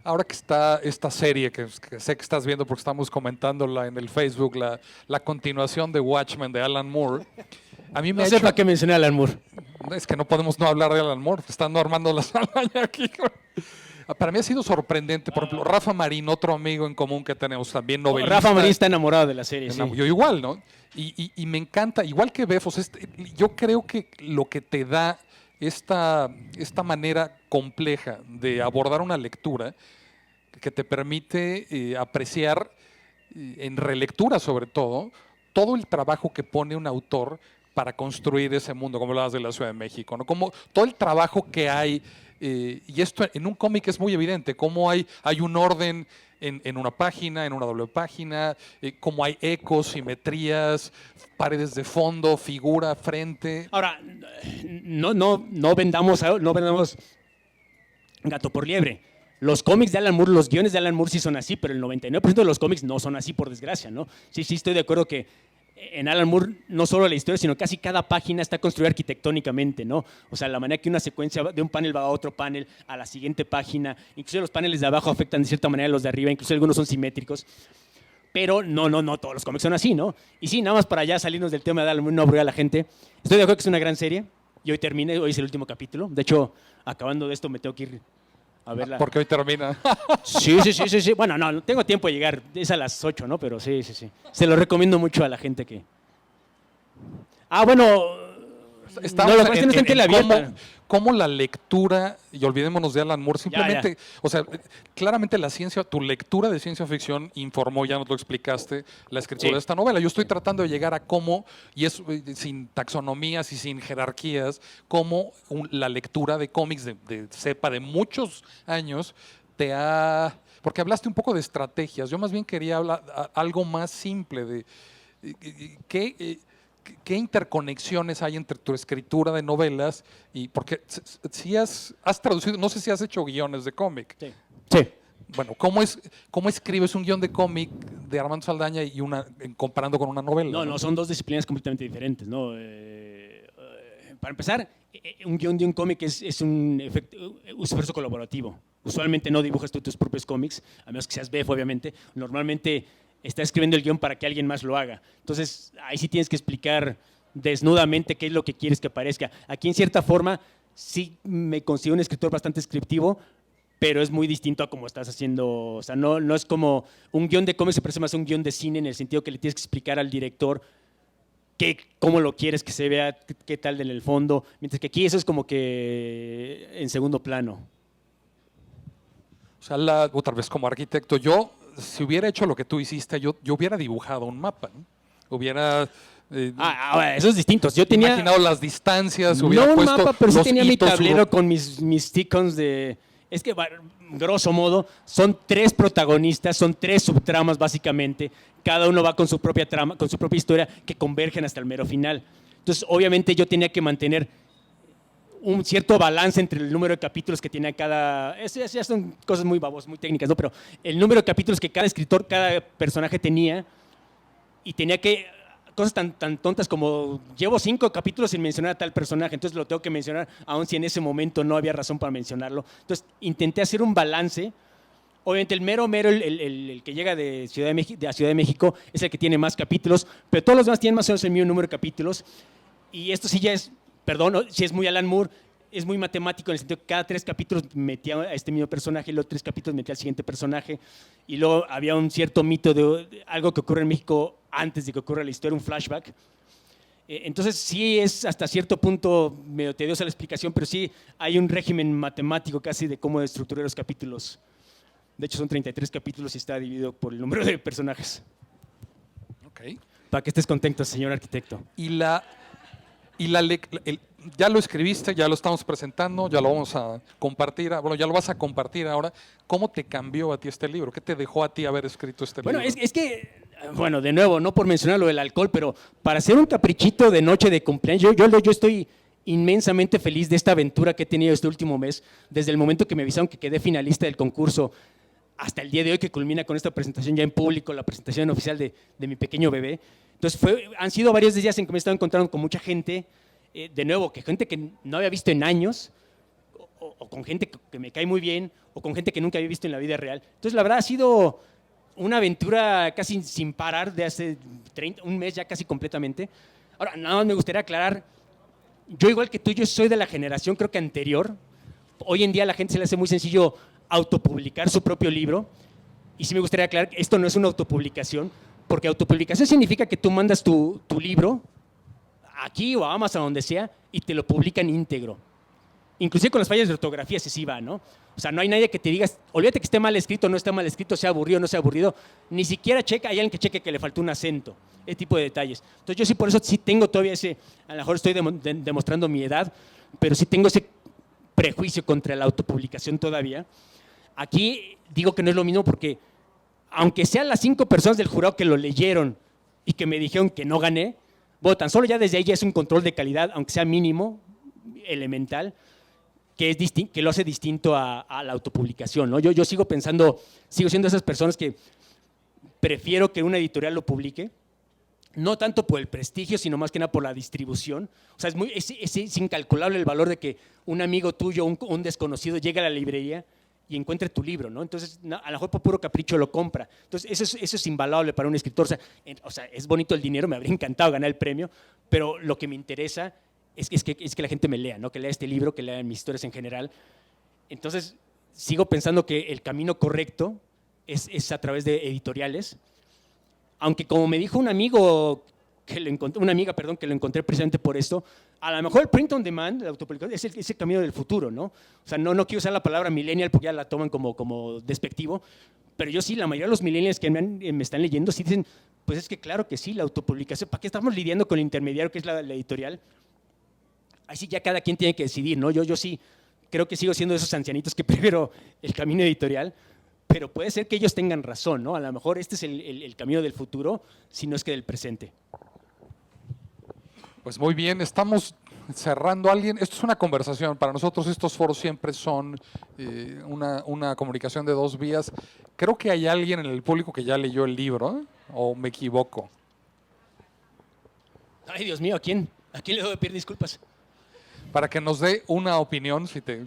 Ahora que está esta serie, que sé que estás viendo porque estamos comentándola en el Facebook, la continuación de Watchmen de Alan Moore, a mí me no sé para qué mencioné a Alan Moore. Es que no podemos no hablar de Alan Moore, están armando la saldaña aquí. Para mí ha sido sorprendente. Por ejemplo, Rafa Marín, otro amigo en común que tenemos, también novelista. Rafa Marín está enamorado de la serie, sí. Yo igual, ¿no? Y me encanta, igual que Befos, yo creo que lo que te da esta manera compleja de abordar una lectura que te permite apreciar en relectura sobre todo el trabajo que pone un autor para construir ese mundo, como hablabas de la Ciudad de México, ¿no? Como todo el trabajo que hay, y esto en un cómic es muy evidente, cómo hay un orden en una página, en una doble página, cómo hay ecos, simetrías, paredes de fondo, figura, frente. Ahora, no vendamos gato por liebre. Los cómics de Alan Moore, los guiones de Alan Moore sí son así, pero el 99% de los cómics no son así, por desgracia, ¿no? Sí, estoy de acuerdo que en Alan Moore no solo la historia, sino casi cada página está construida arquitectónicamente, ¿no? O sea, la manera que una secuencia de un panel va a otro panel, a la siguiente página, incluso los paneles de abajo afectan de cierta manera a los de arriba, incluso algunos son simétricos, pero no todos los cómics son así, ¿no? Y sí, nada más para ya salirnos del tema de Alan Moore, no aburrir a la gente, estoy de acuerdo que es una gran serie, y hoy es el último capítulo, de hecho, acabando de esto me tengo que ir a verla. Porque hoy termina. Sí. Bueno, no tengo tiempo de llegar, es a las 8, ¿no? Pero sí. Se lo recomiendo mucho a la gente que... bueno, Estamos lo cual en tele abierta. Cómo la lectura, y olvidémonos de Alan Moore, simplemente, o sea, claramente tu lectura de ciencia ficción informó, ya nos lo explicaste, la escritura de esta novela. Yo estoy tratando de llegar a cómo, y es sin taxonomías y sin jerarquías, cómo la lectura de cómics de cepa de muchos años te ha... Porque hablaste un poco de estrategias, yo más bien quería hablar algo más simple de ¿qué interconexiones hay entre tu escritura de novelas y porque si has traducido, no sé si has hecho guiones de cómic? Sí. Bueno, ¿cómo escribes un guión de cómic de Armando Saldaña y comparando con una novela? No, son dos disciplinas completamente diferentes, ¿no? Para empezar, un guión de un cómic es un esfuerzo colaborativo. Usualmente no dibujas tú tus propios cómics, a menos que seas BF, obviamente. Normalmente está escribiendo el guión para que alguien más lo haga. Entonces, ahí sí tienes que explicar desnudamente qué es lo que quieres que aparezca. Aquí, en cierta forma, sí me considero un escritor bastante descriptivo, pero es muy distinto a cómo estás haciendo. O sea, no es como un guión de cómic, se parece más a un guión de cine en el sentido que le tienes que explicar al director cómo lo quieres que se vea, qué tal en el fondo, mientras que aquí eso es como que en segundo plano. O sea, otra vez como arquitecto, si hubiera hecho lo que tú hiciste, yo hubiera dibujado un mapa, ¿no? Hubiera Esos distintos. Yo tenía imaginado las distancias, hubiera no un puesto mapa, pero sí los tenía mi hitos tablero con mis stick-ons de... Es que, grosso modo, son 3 protagonistas, son 3 subtramas básicamente. Cada uno va con su propia trama, con su propia historia, que convergen hasta el mero final. Entonces, obviamente, yo tenía que mantener un cierto balance entre el número de capítulos que tenía cada... Esas ya son cosas muy babosas, muy técnicas, ¿no? Pero el número de capítulos que cada escritor, cada personaje tenía, y tenía que... Cosas tan tontas como llevo 5 capítulos sin mencionar a tal personaje, entonces lo tengo que mencionar, aun si en ese momento no había razón para mencionarlo. Entonces intenté hacer un balance. Obviamente el mero, el que llega de Ciudad de México es el que tiene más capítulos, pero todos los demás tienen más o menos el mismo número de capítulos. Y esto sí ya es, perdón, si es muy Alan Moore, es muy matemático en el sentido que cada 3 capítulos metía a este mismo personaje y luego 3 capítulos metía al siguiente personaje. Y luego había un cierto mito de algo que ocurre en México antes de que ocurra la historia, un flashback. Entonces sí es hasta cierto punto medio tediosa la explicación, pero sí hay un régimen matemático casi de cómo estructurar los capítulos. De hecho son 33 capítulos y está dividido por el número de personajes. Ok. Para que estés contento, señor arquitecto. Ya lo escribiste, ya lo estamos presentando, ya lo vamos a compartir, bueno, ya lo vas a compartir ahora. ¿Cómo te cambió a ti este libro? ¿Qué te dejó a ti haber escrito este libro? Bueno, es que, bueno, de nuevo, no por mencionar lo del alcohol, pero para hacer un caprichito de noche de cumpleaños, yo estoy inmensamente feliz de esta aventura que he tenido este último mes, desde el momento que me avisaron que quedé finalista del concurso hasta el día de hoy que culmina con esta presentación ya en público, la presentación oficial de mi pequeño bebé. Entonces han sido varios días en que me he estado encontrando con mucha gente, de nuevo, gente que no había visto en años, o con gente que me cae muy bien, o con gente que nunca había visto en la vida real. Entonces, la verdad, ha sido una aventura casi sin parar de hace un mes ya casi completamente. Ahora, nada más me gustaría aclarar, yo igual que tú, yo soy de la generación creo que anterior. Hoy en día a la gente se le hace muy sencillo autopublicar su propio libro, y sí me gustaría aclarar que esto no es una autopublicación, porque autopublicación significa que tú mandas tu libro aquí o a Amazon, donde sea, y te lo publican íntegro. Inclusive con las fallas de ortografía sí va, ¿no? O sea, no hay nadie que te diga, olvídate que esté mal escrito, no está mal escrito, sea aburrido, no sea aburrido. Ni siquiera checa, hay alguien que cheque que le faltó un acento, ese tipo de detalles. Entonces yo sí, por eso sí tengo todavía ese, a lo mejor estoy demostrando mi edad, pero sí tengo ese prejuicio contra la autopublicación todavía. Aquí digo que no es lo mismo porque, aunque sean las 5 personas del jurado que lo leyeron y que me dijeron que no gané, bueno, tan solo ya desde ahí ya es un control de calidad, aunque sea mínimo, elemental, que lo hace distinto a la autopublicación, ¿no? Yo sigo siendo esas personas que prefiero que una editorial lo publique, no tanto por el prestigio, sino más que nada por la distribución. O sea, es incalculable el valor de que un amigo tuyo, un desconocido, llegue a la librería y encuentre tu libro, ¿no? Entonces, a lo mejor por puro capricho lo compra. Entonces, eso es invaluable para un escritor. O sea, es bonito el dinero, me habría encantado ganar el premio, pero lo que me interesa es que la gente me lea, ¿no? Que lea este libro, que lea mis historias en general. Entonces, sigo pensando que el camino correcto es a través de editoriales, aunque como me dijo un amigo una amiga, que lo encontré precisamente por esto, a lo mejor el print on demand, la autopublicación, es el camino del futuro, ¿no? O sea, no quiero usar la palabra millennial porque ya la toman como despectivo, pero yo sí, la mayoría de los millennials que me están leyendo sí dicen, pues es que claro que sí, la autopublicación, ¿para qué estamos lidiando con el intermediario que es la editorial? Ahí sí ya cada quien tiene que decidir, ¿no? Yo sí creo que sigo siendo de esos ancianitos que prefiero el camino editorial, pero puede ser que ellos tengan razón, ¿no? A lo mejor este es el camino del futuro, si no es que del presente. Pues muy bien, estamos cerrando a alguien. Esto es una conversación. Para nosotros estos foros siempre son una comunicación de 2 vías. Creo que hay alguien en el público que ya leyó el libro, ¿eh? ¿O me equivoco? Ay, Dios mío, ¿a quién le debo pedir disculpas? Para que nos dé una opinión, si te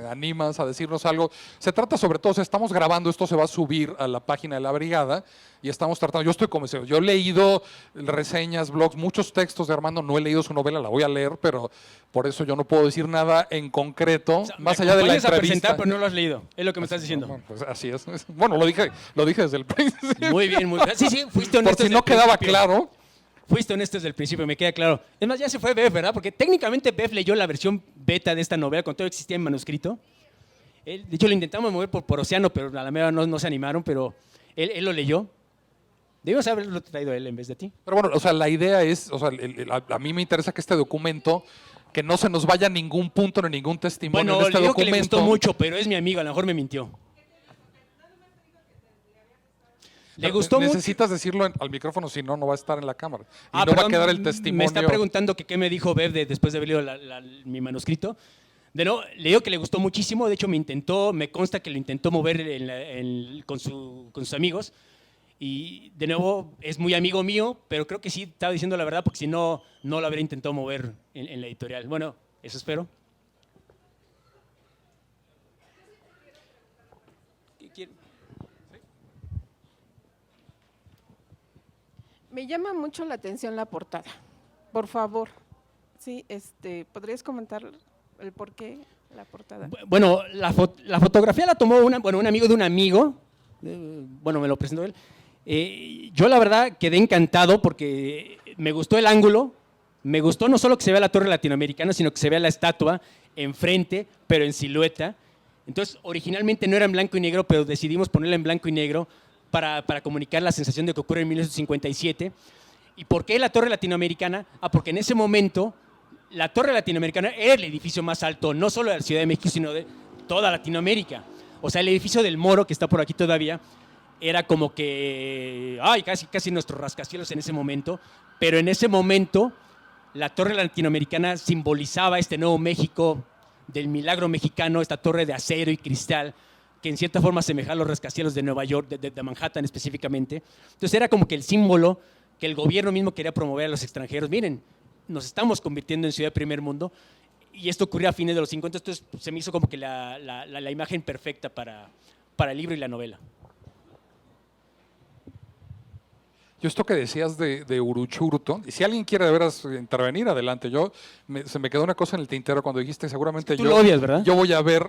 animas a decirnos algo. Se trata sobre todo, estamos grabando, esto se va a subir a la página de la Brigada y estamos tratando, yo estoy convencido, yo he leído reseñas, blogs, muchos textos de Armando, no he leído su novela, la voy a leer, pero por eso yo no puedo decir nada en concreto, o sea, más allá de la entrevista. A presentar, pero no lo has leído, es lo que me estás diciendo. Bueno, pues así es. Bueno, lo dije desde el principio. Muy bien, muy bien. Sí, fuiste honesto. Por si no quedaba claro. Fuiste honesto desde el principio, me queda claro. Es más, ya se fue Bev, ¿verdad? Porque técnicamente Bev leyó la versión beta de esta novela, cuando todo existía en manuscrito. De hecho, lo intentamos mover por Océano, pero a la mera no se animaron, pero él lo leyó. Debimos haberlo traído a él en vez de ti. Pero bueno, o sea, la idea es, o sea, a mí me interesa que este documento, que no se nos vaya a ningún punto ni ningún testimonio Bueno, en este le digo que le documento. gustó mucho, pero es mi amigo, a lo mejor me mintió. Le gustó mucho. Necesitas decirlo al micrófono, si no, no va a estar en la cámara. Y no va Perdón, a quedar el testimonio. Me está preguntando que qué me dijo Bev después de haber leído mi manuscrito. De nuevo, le digo que le gustó muchísimo. De hecho, me consta que lo intentó mover con sus amigos. Y de nuevo, es muy amigo mío, pero creo que sí estaba diciendo la verdad, porque si no, no lo habría intentado mover en la editorial. Bueno, eso espero. Me llama mucho la atención la portada. Por favor, sí, ¿podrías comentar el por qué la portada? Bueno, la fotografía la tomó un amigo de un amigo. Bueno, me lo presentó él. Yo la verdad quedé encantado porque me gustó el ángulo, me gustó no solo que se vea la torre latinoamericana, sino que se vea la estatua enfrente, pero en silueta. Entonces, originalmente no era en blanco y negro, pero decidimos ponerla en blanco y negro para comunicar la sensación de que ocurre en 1957. ¿Y por qué la torre latinoamericana? Porque en ese momento la torre latinoamericana era el edificio más alto, no solo de la Ciudad de México, sino de toda Latinoamérica. O sea, el edificio del Moro, que está por aquí todavía, era como que, casi nuestros rascacielos en ese momento, pero en ese momento la torre latinoamericana simbolizaba este nuevo México del milagro mexicano, esta torre de acero y cristal, que en cierta forma asemejaba a los rascacielos de Nueva York, de Manhattan específicamente. Entonces era como que el símbolo que el gobierno mismo quería promover a los extranjeros. Miren, nos estamos convirtiendo en ciudad de primer mundo, y esto ocurrió a fines de los 50, entonces se me hizo como que la imagen perfecta para el libro y la novela. Yo esto que decías de Uruchurtu, y si alguien quiere de veras intervenir, adelante. Se me quedó una cosa en el tintero cuando dijiste, seguramente Tú lo odias, ¿verdad? yo voy a ver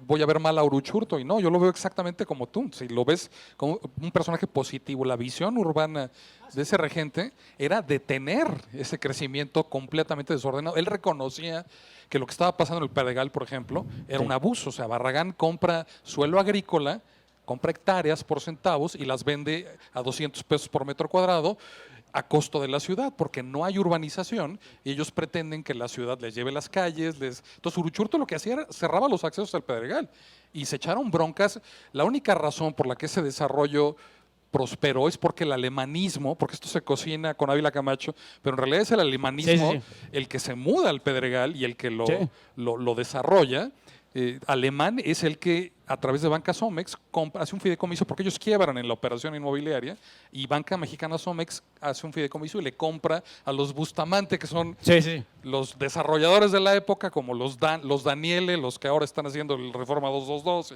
voy a ver mal a Uruchurtu, y no, yo lo veo exactamente como tú. Si lo ves como un personaje positivo, la visión urbana de ese regente era detener ese crecimiento completamente desordenado. Él reconocía que lo que estaba pasando en el Pedregal, por ejemplo, era un abuso. O sea, Barragán compra suelo agrícola, compra hectáreas por centavos y las vende a 200 pesos por metro cuadrado a costo de la ciudad, porque no hay urbanización y ellos pretenden que la ciudad les lleve las calles. Entonces Uruchurtu lo que hacía era cerraba los accesos al Pedregal y se echaron broncas. La única razón por la que ese desarrollo prosperó es porque el alemanismo, porque esto se cocina con Ávila Camacho, pero en realidad es el alemanismo el que se muda al Pedregal y el que lo desarrolla. Alemán es el que a través de Banca Somex hace un fideicomiso, porque ellos quiebran en la operación inmobiliaria, y Banca Mexicana Somex hace un fideicomiso y le compra a los Bustamante, que son los desarrolladores de la época, como los Daniele, los que ahora están haciendo el Reforma 222.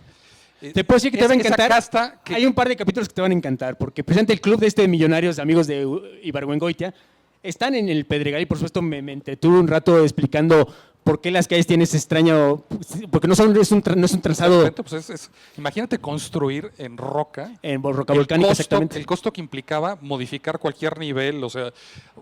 Te puedo decir que te va a encantar. Hay un par de capítulos que te van a encantar, porque presenta el club de millonarios amigos de Ibargüengoitia. Están en el Pedregal y por supuesto me entretuve un rato explicando por qué las calles tienen ese extraño, porque no es un trazado. Pues imagínate construir en roca. En roca volcánica, exactamente. El costo que implicaba modificar cualquier nivel. O sea,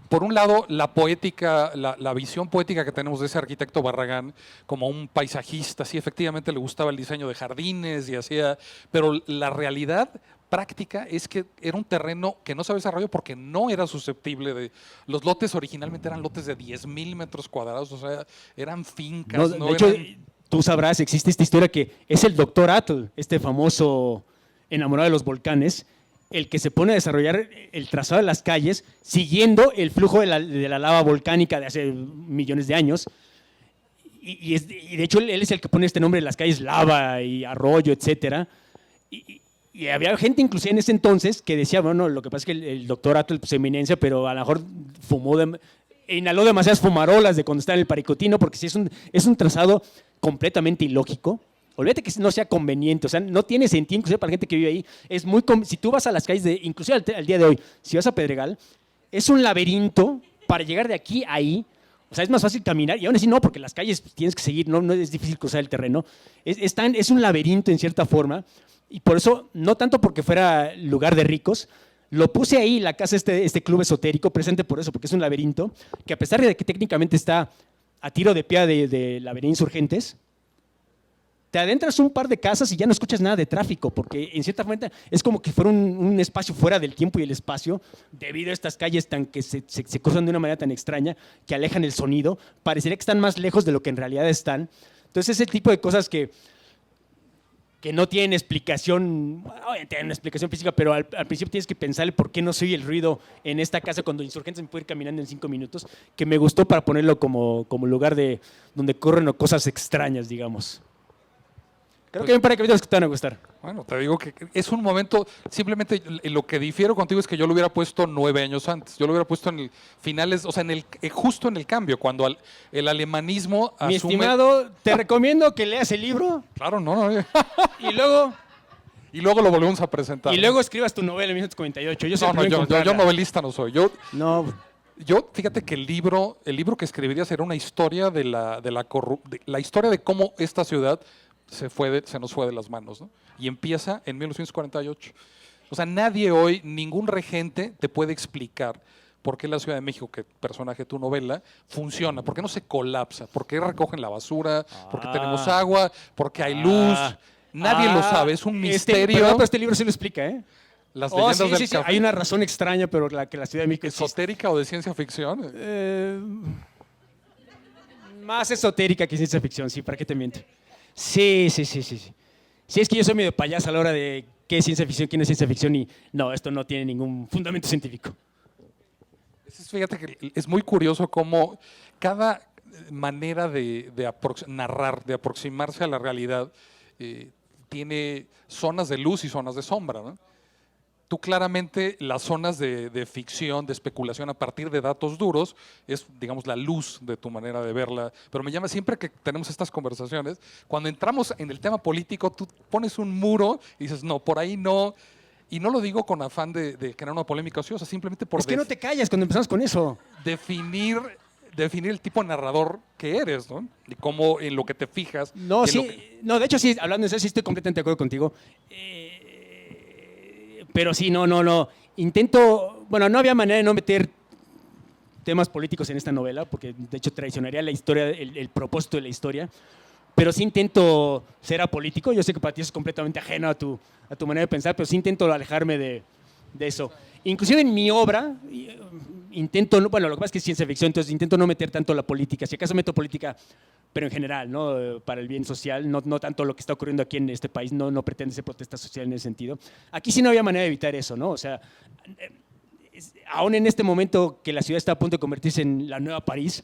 por un lado, la poética, la visión poética que tenemos de ese arquitecto Barragán como un paisajista, sí, efectivamente le gustaba el diseño de jardines y hacía, pero la realidad práctica es que era un terreno que no se había desarrollado porque no era susceptible de... Los lotes originalmente eran lotes de 10,000 metros cuadrados, o sea, eran fincas. De hecho, tú sabrás, existe esta historia que es el doctor Atl, este famoso enamorado de los volcanes, el que se pone a desarrollar el trazado de las calles siguiendo el flujo de la lava volcánica de hace millones de años. Y de hecho, él es el que pone este nombre de las calles Lava y Arroyo, etcétera. Y había gente inclusive en ese entonces que decía, bueno, lo que pasa es que el doctor Atl, pues eminencia, pero a lo mejor inhaló demasiadas fumarolas de cuando estaba en el Paricotino, porque sí es un trazado completamente ilógico. Olvídate que no sea conveniente, o sea, no tiene sentido, inclusive para la gente que vive ahí. Si tú vas a las calles, inclusive al día de hoy, si vas a Pedregal, es un laberinto para llegar de aquí a ahí. O sea, es más fácil caminar, y aún así no, porque las calles tienes que seguir, no es difícil cruzar el terreno. Es un laberinto en cierta forma. Y por eso, no tanto porque fuera lugar de ricos, lo puse ahí, la casa, este club esotérico, presente por eso, porque es un laberinto, que a pesar de que técnicamente está a tiro de pie de la avenida Insurgentes, te adentras un par de casas y ya no escuchas nada de tráfico, porque en cierta forma es como que fuera un espacio fuera del tiempo y el espacio, debido a estas calles tan que se cruzan de una manera tan extraña, que alejan el sonido, parecería que están más lejos de lo que en realidad están. Entonces, ese tipo de cosas que no tienen explicación, obviamente tienen una explicación física, pero al principio tienes que pensarle por qué no se oye el ruido en esta casa cuando Insurgentes me puede ir caminando en 5 minutos, que me gustó para ponerlo como lugar donde corren cosas extrañas, digamos. Creo que hay un par de capítulos que te van a gustar. Bueno, te digo que es un momento, simplemente lo que difiero contigo es que yo lo hubiera puesto 9 años antes. Yo lo hubiera puesto en el finales, o sea, justo en el cambio, cuando el alemanismo Mi asume... estimado, te recomiendo que leas el libro Claro, no. y luego Y luego lo volvemos a presentar. escribas tu novela en 1948. Yo soy el No, primero en yo comprarla. novelista no soy. No, Yo, fíjate que el libro que escribiría será una historia de la historia de cómo esta ciudad se nos fue de las manos, ¿no? Y empieza en 1948. O sea, nadie hoy, ningún regente te puede explicar por qué la Ciudad de México, que personaje de tu novela, funciona, por qué no se colapsa, por qué recogen la basura, por qué tenemos agua, por qué hay luz. Nadie lo sabe, es un misterio. Pero este libro sí lo explica, ¿eh? Las Oh, leyendas sí, del sí, sí. café. Hay una razón extraña, pero que la Ciudad de México existe. ¿Esotérica o de ciencia ficción? Más esotérica que ciencia ficción, sí, ¿para qué te miento? Sí. Sí, es que yo soy medio payaso a la hora de qué es ciencia ficción, qué no es ciencia ficción, y no, esto no tiene ningún fundamento científico. Fíjate que es muy curioso cómo cada manera de narrar, de aproximarse a la realidad, tiene zonas de luz y zonas de sombra, ¿no? Tú claramente las zonas de ficción, de especulación a partir de datos duros, es, digamos, la luz de tu manera de verla. Pero me llama siempre que tenemos estas conversaciones, cuando entramos en el tema político, tú pones un muro y dices, no, por ahí no. Y no lo digo con afán de crear una polémica ociosa, simplemente por Es que no te callas cuando empezamos con eso. definir el tipo de narrador que eres, ¿no? Y cómo en lo que te fijas. No, y en lo sí, que- no, de hecho sí, hablando de eso, sí estoy completamente de acuerdo contigo. Pero sí, no. Intento, bueno, no había manera de no meter temas políticos en esta novela, porque de hecho traicionaría la historia, el propósito de la historia. Pero sí intento ser apolítico. Yo sé que para ti eso es completamente ajeno a tu manera de pensar, pero sí intento alejarme de eso. Inclusive en mi obra, intento, bueno, lo que pasa es que es ciencia ficción, entonces intento no meter tanto la política. Si acaso meto política, pero en general, ¿no? Para el bien social, no tanto lo que está ocurriendo aquí en este país, no pretende ser protesta social en ese sentido. Aquí sí no había manera de evitar eso, ¿no? O sea, aún en este momento que la ciudad está a punto de convertirse en la nueva París,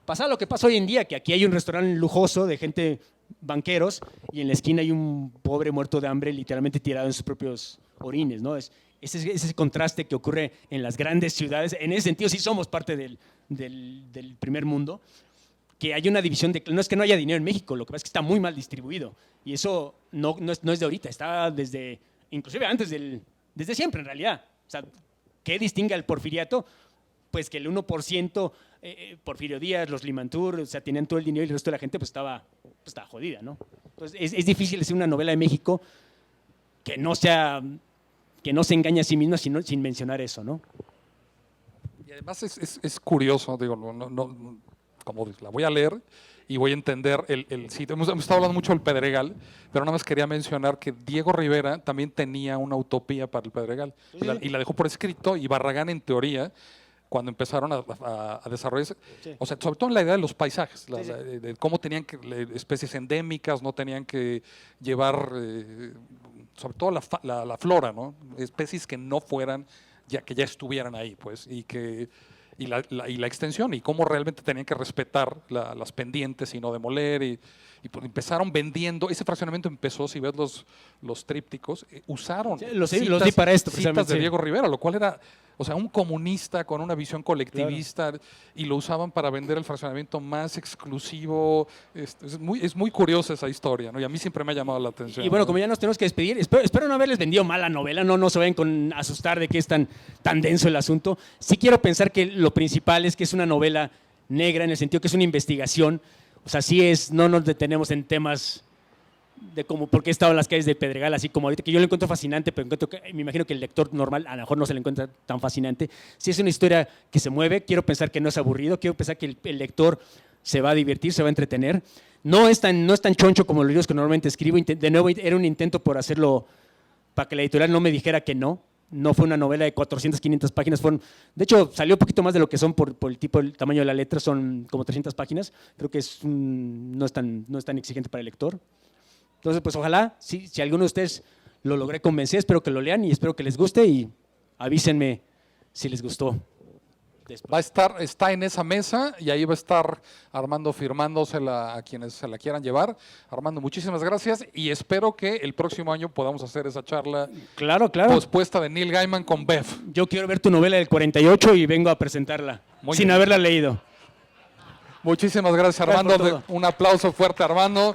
pasa lo que pasa hoy en día, que aquí hay un restaurante lujoso de gente banqueros y en la esquina hay un pobre muerto de hambre literalmente tirado en sus propios orines, ¿no? Ese contraste que ocurre en las grandes ciudades. En ese sentido sí somos parte del primer mundo, que hay una división no es que no haya dinero en México, lo que pasa es que está muy mal distribuido y eso no es de ahorita, está inclusive antes desde siempre en realidad. O sea, ¿qué distingue al porfiriato? Pues que el 1%, Porfirio Díaz, los Limantur, o sea, tenían todo el dinero y el resto de la gente pues estaba jodida, ¿no? Entonces es difícil hacer una novela de México que no se engañe a sí misma sin mencionar eso, ¿no? Y además es curioso, digo, como la voy a leer y voy a entender el sitio. Hemos estado hablando mucho del Pedregal, pero nada más quería mencionar que Diego Rivera también tenía una utopía para el Pedregal y la dejó por escrito, y Barragán, en teoría, cuando empezaron a desarrollarse, Sí. o sea, sobre todo en la idea de los paisajes, Sí, sí. de cómo tenían especies endémicas, no tenían que llevar, sobre todo la flora, ¿no? Especies que no fueran, que ya estuvieran ahí, pues, y la extensión, y cómo realmente tenían que respetar las pendientes y no demoler, y pues empezaron vendiendo, ese fraccionamiento empezó, si ves los trípticos, usaron Sí, los di para esto, citas precisamente, de sí. Diego Rivera, lo cual era, o sea, un comunista con una visión colectivista, y lo usaban para vender el fraccionamiento más exclusivo. Es muy curiosa esa historia, ¿no? Y a mí siempre me ha llamado la atención. Y bueno, ¿no? como ya nos tenemos que despedir, espero no haberles vendido mal la novela, no se vayan con asustar de que es tan denso el asunto. Sí quiero pensar que lo principal es que es una novela negra en el sentido que es una investigación. O sea, no nos detenemos en temas de cómo, por qué estaban las calles de Pedregal, así como ahorita, que yo lo encuentro fascinante, pero me imagino que el lector normal a lo mejor no se le encuentra tan fascinante. Si es una historia que se mueve, quiero pensar que no es aburrido, quiero pensar que el lector se va a divertir, se va a entretener. No es tan choncho como los libros que normalmente escribo. De nuevo, era un intento por hacerlo, para que la editorial no me dijera que no. No fue una novela de 400, 500 páginas. De hecho, salió un poquito más de lo que son por el tamaño de la letra. Son como 300 páginas. Creo que no es tan exigente para el lector. Entonces, pues ojalá, si alguno de ustedes lo logré convencer, espero que lo lean y espero que les guste y avísenme si les gustó. Está en esa mesa y ahí va a estar Armando firmándosela a quienes se la quieran llevar. Armando, muchísimas gracias y espero que el próximo año podamos hacer esa charla Claro. pospuesta de Neil Gaiman con Bev. Yo quiero ver tu novela del 48 y vengo a presentarla, sin haberla leído. Muchísimas gracias, Gracias por Armando. Un aplauso fuerte, Armando.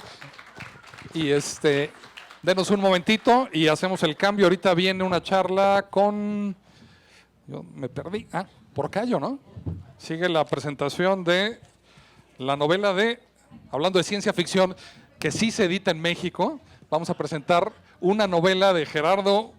Y denos un momentito y hacemos el cambio. Ahorita viene una charla con... Yo me perdí. Por Cayo, ¿no? Sigue la presentación de la novela hablando de ciencia ficción, que sí se edita en México. Vamos a presentar una novela de Gerardo